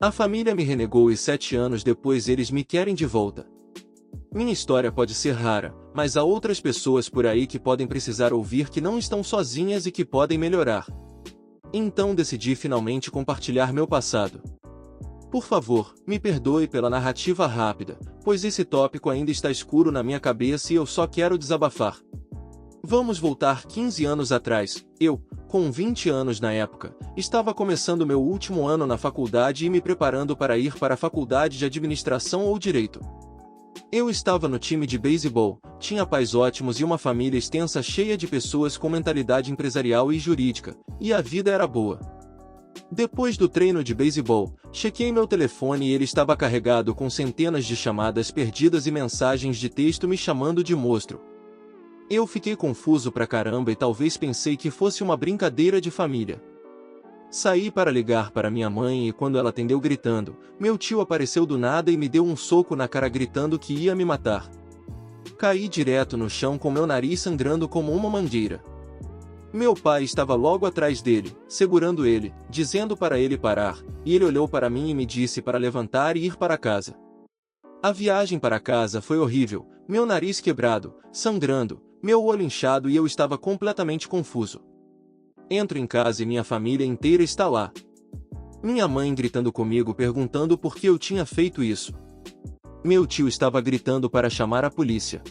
A família me renegou e 7 anos depois eles me querem de volta. Minha história pode ser rara, mas há outras pessoas por aí que podem precisar ouvir que não estão sozinhas e que podem melhorar. Então decidi finalmente compartilhar meu passado. Por favor, me perdoe pela narrativa rápida, pois esse tópico ainda está escuro na minha cabeça e eu só quero desabafar. Vamos voltar 15 anos atrás. Eu, com 20 anos na época, estava começando meu último ano na faculdade e me preparando para ir para a faculdade de administração ou direito. Eu estava no time de beisebol, tinha pais ótimos e uma família extensa cheia de pessoas com mentalidade empresarial e jurídica, e a vida era boa. Depois do treino de beisebol, chequei meu telefone e ele estava carregado com centenas de chamadas perdidas e mensagens de texto me chamando de monstro. Eu fiquei confuso pra caramba e talvez pensei que fosse uma brincadeira de família. Saí para ligar para minha mãe e quando ela atendeu gritando, meu tio apareceu do nada e me deu um soco na cara gritando que ia me matar. Caí direto no chão com meu nariz sangrando como uma mangueira. Meu pai estava logo atrás dele, segurando ele, dizendo para ele parar, e ele olhou para mim e me disse para levantar e ir para casa. A viagem para casa foi horrível, meu nariz quebrado, sangrando, meu olho inchado e eu estava completamente confuso. Entro em casa e minha família inteira está lá. Minha mãe gritando comigo perguntando por que eu tinha feito isso. Meu tio estava gritando para chamar a polícia.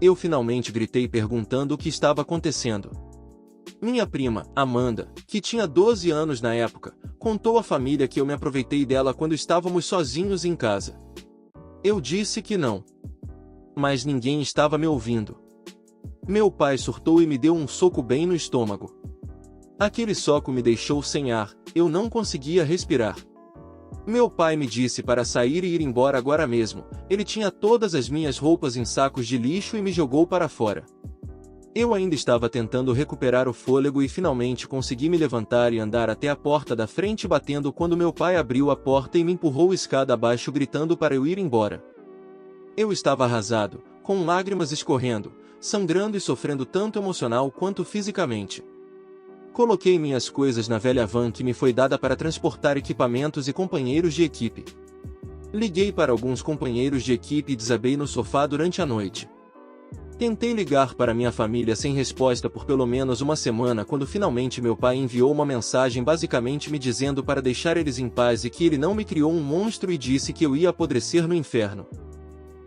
Eu finalmente gritei perguntando o que estava acontecendo. Minha prima, Amanda, que tinha 12 anos na época, contou à família que eu me aproveitei dela quando estávamos sozinhos em casa. Eu disse que não. Mas ninguém estava me ouvindo. Meu pai surtou e me deu um soco bem no estômago. Aquele soco me deixou sem ar, eu não conseguia respirar. Meu pai me disse para sair e ir embora agora mesmo, ele tinha todas as minhas roupas em sacos de lixo e me jogou para fora. Eu ainda estava tentando recuperar o fôlego e finalmente consegui me levantar e andar até a porta da frente batendo quando meu pai abriu a porta e me empurrou escada abaixo gritando para eu ir embora. Eu estava arrasado, com lágrimas escorrendo, sangrando e sofrendo tanto emocional quanto fisicamente. Coloquei minhas coisas na velha van que me foi dada para transportar equipamentos e companheiros de equipe. Liguei para alguns companheiros de equipe e desabei no sofá durante a noite. Tentei ligar para minha família sem resposta por pelo menos uma semana quando finalmente meu pai enviou uma mensagem basicamente me dizendo para deixar eles em paz e que ele não me criou um monstro e disse que eu ia apodrecer no inferno.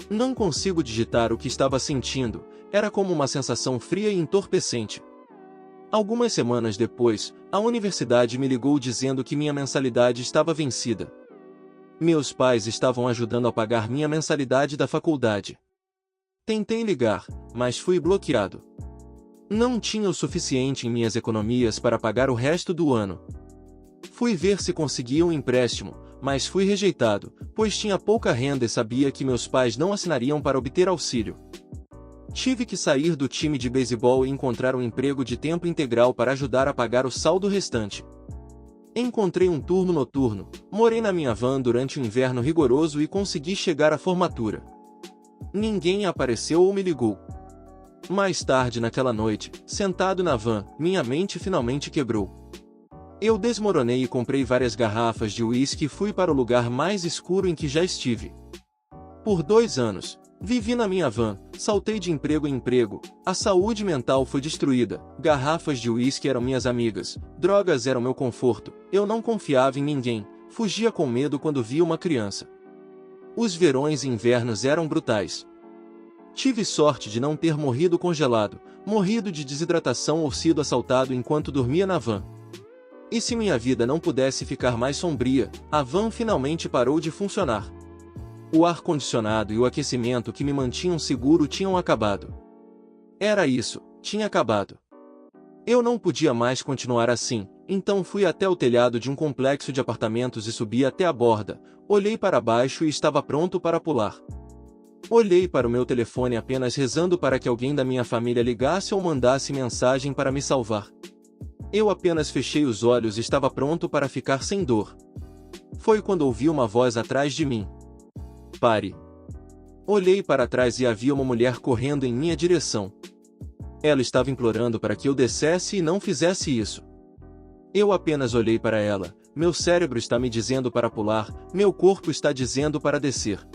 Não consigo digitar o que estava sentindo, era como uma sensação fria e entorpecente. Algumas semanas depois, a universidade me ligou dizendo que minha mensalidade estava vencida. Meus pais estavam ajudando a pagar minha mensalidade da faculdade. Tentei ligar, mas fui bloqueado. Não tinha o suficiente em minhas economias para pagar o resto do ano. Fui ver se conseguia um empréstimo, mas fui rejeitado, pois tinha pouca renda e sabia que meus pais não assinariam para obter auxílio. Tive que sair do time de beisebol e encontrar um emprego de tempo integral para ajudar a pagar o saldo restante. Encontrei um turno noturno, morei na minha van durante o inverno rigoroso e consegui chegar à formatura. Ninguém apareceu ou me ligou. Mais tarde naquela noite, sentado na van, minha mente finalmente quebrou. Eu desmoronei e comprei várias garrafas de uísque e fui para o lugar mais escuro em que já estive. Por 2 anos, vivi na minha van, saltei de emprego em emprego, a saúde mental foi destruída, garrafas de uísque eram minhas amigas, drogas eram meu conforto, eu não confiava em ninguém, fugia com medo quando via uma criança. Os verões e invernos eram brutais. Tive sorte de não ter morrido congelado, morrido de desidratação ou sido assaltado enquanto dormia na van. E se minha vida não pudesse ficar mais sombria, a van finalmente parou de funcionar. O ar-condicionado e o aquecimento que me mantinham seguro tinham acabado. Era isso, tinha acabado. Eu não podia mais continuar assim, então fui até o telhado de um complexo de apartamentos e subi até a borda, olhei para baixo e estava pronto para pular. Olhei para o meu telefone apenas rezando para que alguém da minha família ligasse ou mandasse mensagem para me salvar. Eu apenas fechei os olhos e estava pronto para ficar sem dor. Foi quando ouvi uma voz atrás de mim. Pare. Olhei para trás e havia uma mulher correndo em minha direção. Ela estava implorando para que eu descesse e não fizesse isso. Eu apenas olhei para ela, meu cérebro está me dizendo para pular, meu corpo está dizendo para descer.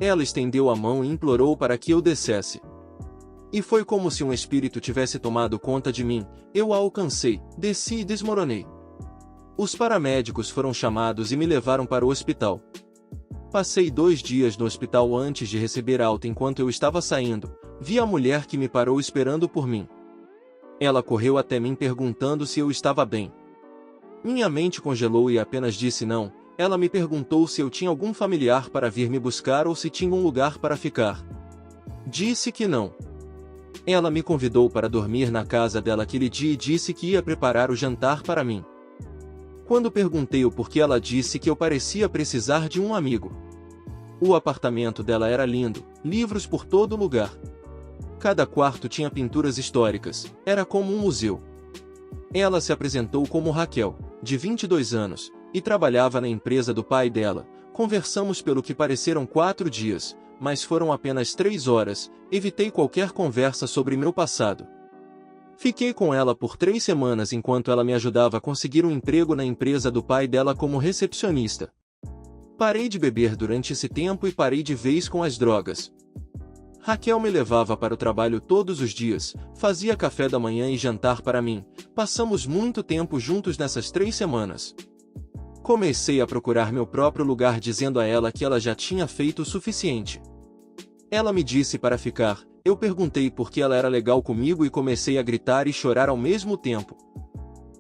Ela estendeu a mão e implorou para que eu descesse. E foi como se um espírito tivesse tomado conta de mim, eu a alcancei, desci e desmoronei. Os paramédicos foram chamados e me levaram para o hospital. Passei 2 dias no hospital antes de receber alta. Enquanto eu estava saindo, vi a mulher que me parou esperando por mim. Ela correu até mim perguntando se eu estava bem. Minha mente congelou e apenas disse não. Ela me perguntou se eu tinha algum familiar para vir me buscar ou se tinha um lugar para ficar. Disse que não. Ela me convidou para dormir na casa dela aquele dia e disse que ia preparar o jantar para mim. Quando perguntei o porquê, ela disse que eu parecia precisar de um amigo. O apartamento dela era lindo, livros por todo lugar. Cada quarto tinha pinturas históricas, era como um museu. Ela se apresentou como Raquel, de 22 anos, e trabalhava na empresa do pai dela. Conversamos pelo que pareceram 4 dias, mas foram apenas 3 horas, evitei qualquer conversa sobre meu passado. Fiquei com ela por 3 semanas enquanto ela me ajudava a conseguir um emprego na empresa do pai dela como recepcionista. Parei de beber durante esse tempo e parei de vez com as drogas. Raquel me levava para o trabalho todos os dias, fazia café da manhã e jantar para mim. Passamos muito tempo juntos nessas 3 semanas. Comecei a procurar meu próprio lugar dizendo a ela que ela já tinha feito o suficiente. Ela me disse para ficar, eu perguntei por que ela era legal comigo e comecei a gritar e chorar ao mesmo tempo.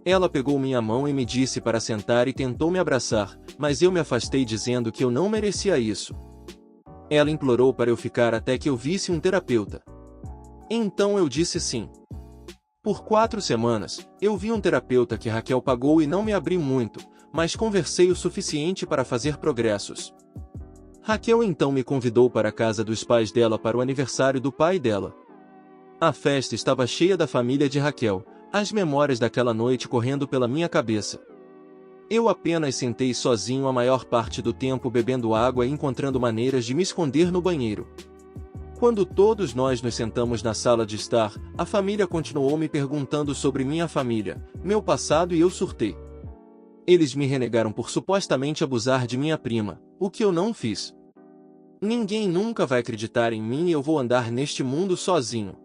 Ela pegou minha mão e me disse para sentar e tentou me abraçar, mas eu me afastei dizendo que eu não merecia isso. Ela implorou para eu ficar até que eu visse um terapeuta. Então eu disse sim. Por 4 semanas, eu vi um terapeuta que Raquel pagou e não me abri muito, mas conversei o suficiente para fazer progressos. Raquel então me convidou para a casa dos pais dela para o aniversário do pai dela. A festa estava cheia da família de Raquel, as memórias daquela noite correndo pela minha cabeça. Eu apenas sentei sozinho a maior parte do tempo bebendo água e encontrando maneiras de me esconder no banheiro. Quando todos nós nos sentamos na sala de estar, a família continuou me perguntando sobre minha família, meu passado e eu surtei. Eles me renegaram por supostamente abusar de minha prima, o que eu não fiz. Ninguém nunca vai acreditar em mim e eu vou andar neste mundo sozinho.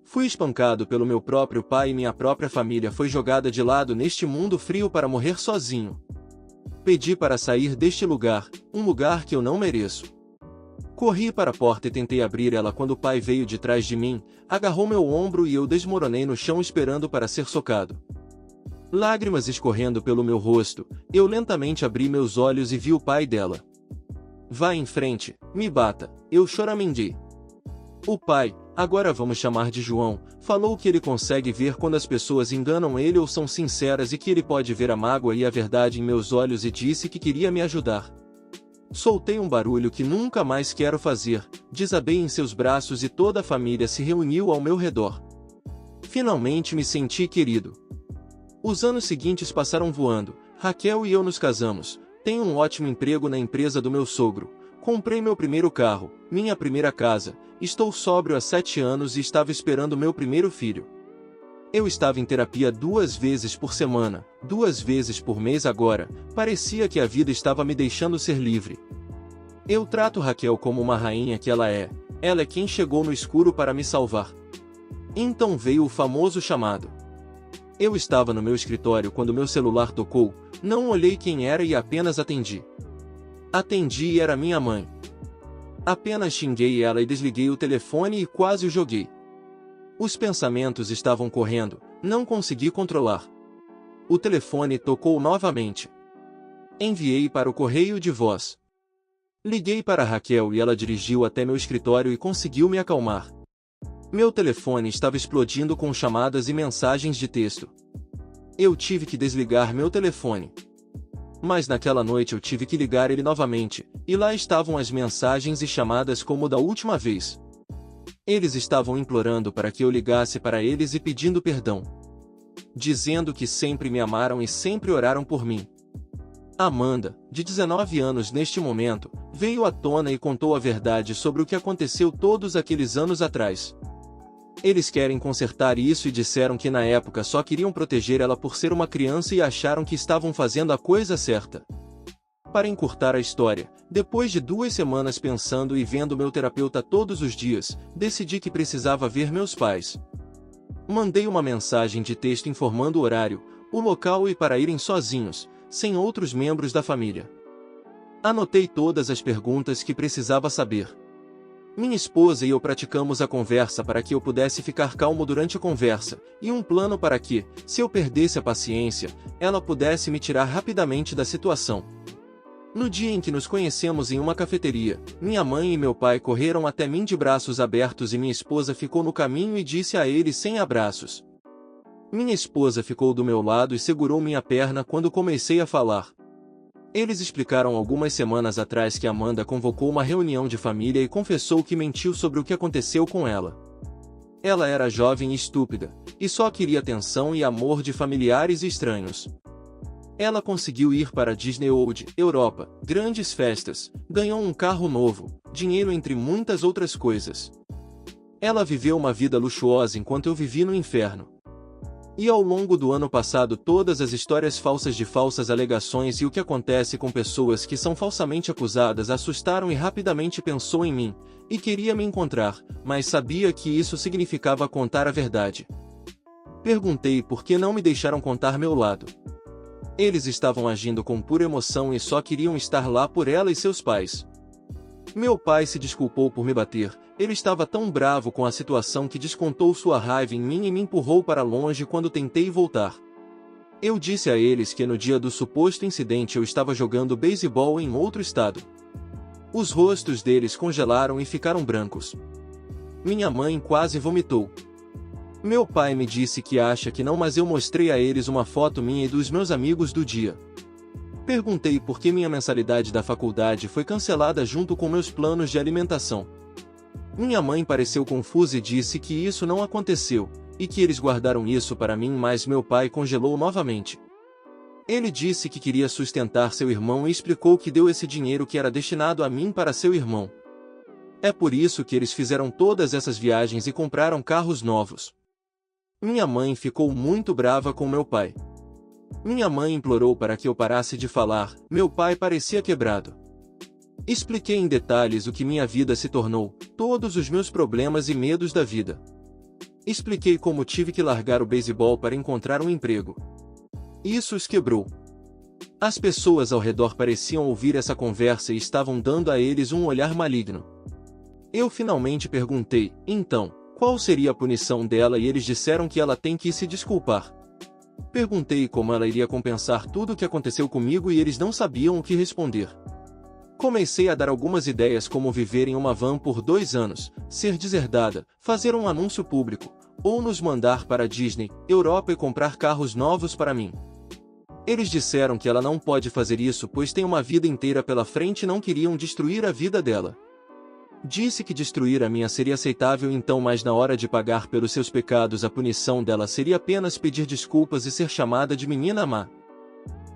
Fui espancado pelo meu próprio pai e minha própria família foi jogada de lado neste mundo frio para morrer sozinho. Pedi para sair deste lugar, um lugar que eu não mereço. Corri para a porta e tentei abrir ela quando o pai veio de trás de mim, agarrou meu ombro e eu desmoronei no chão esperando para ser socado. Lágrimas escorrendo pelo meu rosto, eu lentamente abri meus olhos e vi o pai dela. Vá em frente, me bata, eu choramingei. O pai, agora vamos chamar de João, falou que ele consegue ver quando as pessoas enganam ele ou são sinceras e que ele pode ver a mágoa e a verdade em meus olhos e disse que queria me ajudar. Soltei um barulho que nunca mais quero fazer, desabei em seus braços e toda a família se reuniu ao meu redor. Finalmente me senti querido. Os anos seguintes passaram voando, Raquel e eu nos casamos, tenho um ótimo emprego na empresa do meu sogro, comprei meu primeiro carro, minha primeira casa, estou sóbrio há 7 anos e estava esperando meu primeiro filho. Eu estava em terapia 2 vezes por semana, 2 vezes por mês agora, parecia que a vida estava me deixando ser livre. Eu trato Raquel como uma rainha que ela é quem chegou no escuro para me salvar. Então veio o famoso chamado. Eu estava no meu escritório quando meu celular tocou, não olhei quem era e apenas atendi. Atendi e era minha mãe. Apenas xinguei ela e desliguei o telefone e quase o joguei. Os pensamentos estavam correndo, não consegui controlar. O telefone tocou novamente. Enviei para o correio de voz. Liguei para Raquel e ela dirigiu até meu escritório e conseguiu me acalmar. Meu telefone estava explodindo com chamadas e mensagens de texto. Eu tive que desligar meu telefone. Mas naquela noite eu tive que ligar ele novamente, e lá estavam as mensagens e chamadas como da última vez. Eles estavam implorando para que eu ligasse para eles e pedindo perdão. Dizendo que sempre me amaram e sempre oraram por mim. Amanda, de 19 anos neste momento, veio à tona e contou a verdade sobre o que aconteceu todos aqueles anos atrás. Eles querem consertar isso e disseram que na época só queriam proteger ela por ser uma criança e acharam que estavam fazendo a coisa certa. Para encurtar a história, depois de 2 semanas pensando e vendo meu terapeuta todos os dias, decidi que precisava ver meus pais. Mandei uma mensagem de texto informando o horário, o local e para irem sozinhos, sem outros membros da família. Anotei todas as perguntas que precisava saber. Minha esposa e eu praticamos a conversa para que eu pudesse ficar calmo durante a conversa, e um plano para que, se eu perdesse a paciência, ela pudesse me tirar rapidamente da situação. No dia em que nos conhecemos em uma cafeteria, minha mãe e meu pai correram até mim de braços abertos e minha esposa ficou no caminho e disse a eles sem abraços. Minha esposa ficou do meu lado e segurou minha perna quando comecei a falar. Eles explicaram algumas semanas atrás que Amanda convocou uma reunião de família e confessou que mentiu sobre o que aconteceu com ela. Ela era jovem e estúpida, e só queria atenção e amor de familiares e estranhos. Ela conseguiu ir para Disney World, Europa, grandes festas, ganhou um carro novo, dinheiro entre muitas outras coisas. Ela viveu uma vida luxuosa enquanto eu vivi no inferno. E ao longo do ano passado todas as histórias falsas de falsas alegações e o que acontece com pessoas que são falsamente acusadas assustaram e rapidamente pensou em mim, e queria me encontrar, mas sabia que isso significava contar a verdade. Perguntei por que não me deixaram contar meu lado. Eles estavam agindo com pura emoção e só queriam estar lá por ela e seus pais. Meu pai se desculpou por me bater, ele estava tão bravo com a situação que descontou sua raiva em mim e me empurrou para longe quando tentei voltar. Eu disse a eles que no dia do suposto incidente eu estava jogando beisebol em outro estado. Os rostos deles congelaram e ficaram brancos. Minha mãe quase vomitou. Meu pai me disse que acha que não, mas eu mostrei a eles uma foto minha e dos meus amigos do dia. Perguntei por que minha mensalidade da faculdade foi cancelada junto com meus planos de alimentação. Minha mãe pareceu confusa e disse que isso não aconteceu, e que eles guardaram isso para mim, mas meu pai congelou novamente. Ele disse que queria sustentar seu irmão e explicou que deu esse dinheiro que era destinado a mim para seu irmão. É por isso que eles fizeram todas essas viagens e compraram carros novos. Minha mãe ficou muito brava com meu pai. Minha mãe implorou para que eu parasse de falar, meu pai parecia quebrado. Expliquei em detalhes o que minha vida se tornou, todos os meus problemas e medos da vida. Expliquei como tive que largar o beisebol para encontrar um emprego. Isso os quebrou. As pessoas ao redor pareciam ouvir essa conversa e estavam dando a eles um olhar maligno. Eu finalmente perguntei, então, qual seria a punição dela e eles disseram que ela tem que se desculpar. Perguntei como ela iria compensar tudo o que aconteceu comigo e eles não sabiam o que responder. Comecei a dar algumas ideias como viver em uma van por 2 anos, ser deserdada, fazer um anúncio público, ou nos mandar para Disney, Europa e comprar carros novos para mim. Eles disseram que ela não pode fazer isso pois tem uma vida inteira pela frente e não queriam destruir a vida dela. Disse que destruir a minha seria aceitável então, mas na hora de pagar pelos seus pecados a punição dela seria apenas pedir desculpas e ser chamada de menina má.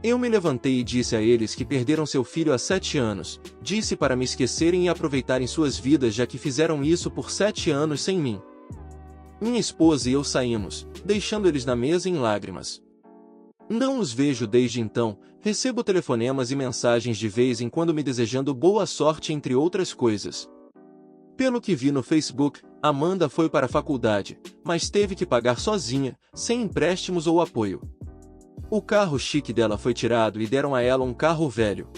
Eu me levantei e disse a eles que perderam seu filho há 7 anos, disse para me esquecerem e aproveitarem suas vidas já que fizeram isso por 7 anos sem mim. Minha esposa e eu saímos, deixando eles na mesa em lágrimas. Não os vejo desde então, recebo telefonemas e mensagens de vez em quando me desejando boa sorte entre outras coisas. Pelo que vi no Facebook, Amanda foi para a faculdade, mas teve que pagar sozinha, sem empréstimos ou apoio. O carro chique dela foi tirado e deram a ela um carro velho.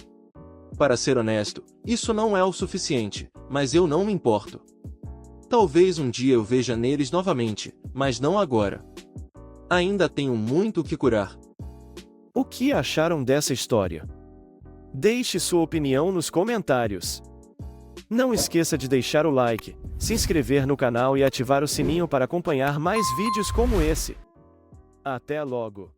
Para ser honesto, isso não é o suficiente, mas eu não me importo. Talvez um dia eu veja neles novamente, mas não agora. Ainda tenho muito o que curar. O que acharam dessa história? Deixe sua opinião nos comentários. Não esqueça de deixar o like, se inscrever no canal e ativar o sininho para acompanhar mais vídeos como esse. Até logo!